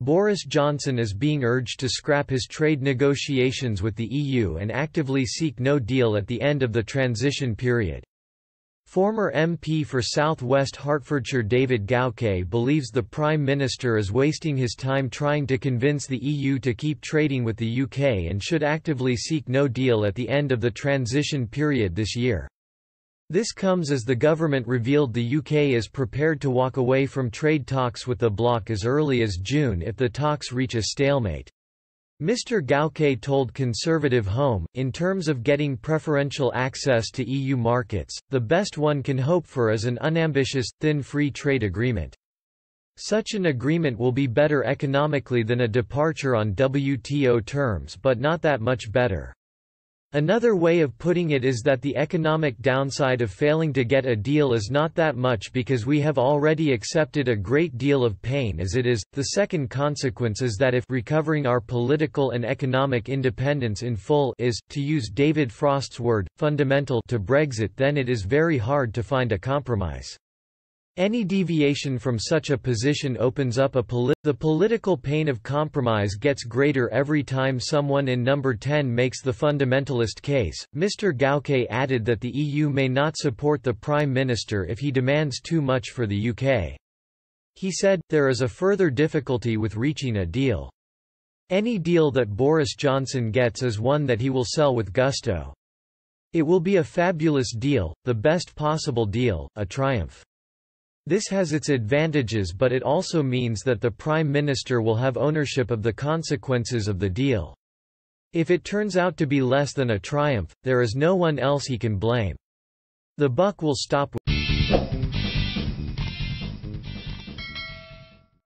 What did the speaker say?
Boris Johnson is being urged to scrap his trade negotiations with the EU and actively seek no deal at the end of the transition period. Former MP for South West Hertfordshire David Gauke believes the Prime Minister is wasting his time trying to convince the EU to keep trading with the UK and should actively seek no deal at the end of the transition period this year. This comes as the government revealed the UK is prepared to walk away from trade talks with the bloc as early as June if the talks reach a stalemate. Mr. Gauke told Conservative Home, in terms of getting preferential access to EU markets, the best one can hope for is an unambitious, thin free trade agreement. Such an agreement will be better economically than a departure on WTO terms, but not that much better. Another way of putting it is that the economic downside of failing to get a deal is not that much because we have already accepted a great deal of pain as it is. The second consequence is that if recovering our political and economic independence in full is, to use David Frost's word, fundamental to Brexit, then it is very hard to find a compromise. Any deviation from such a position opens up the political pain of compromise gets greater every time someone in number 10 makes the fundamentalist case. Mr. Gauke added that the EU may not support the Prime Minister if he demands too much for the UK. He said, there is a further difficulty with reaching a deal. Any deal that Boris Johnson gets is one that he will sell with gusto. It will be a fabulous deal, the best possible deal, a triumph. This has its advantages, but it also means that the Prime Minister will have ownership of the consequences of the deal. If it turns out to be less than a triumph, there is no one else he can blame. The buck will stop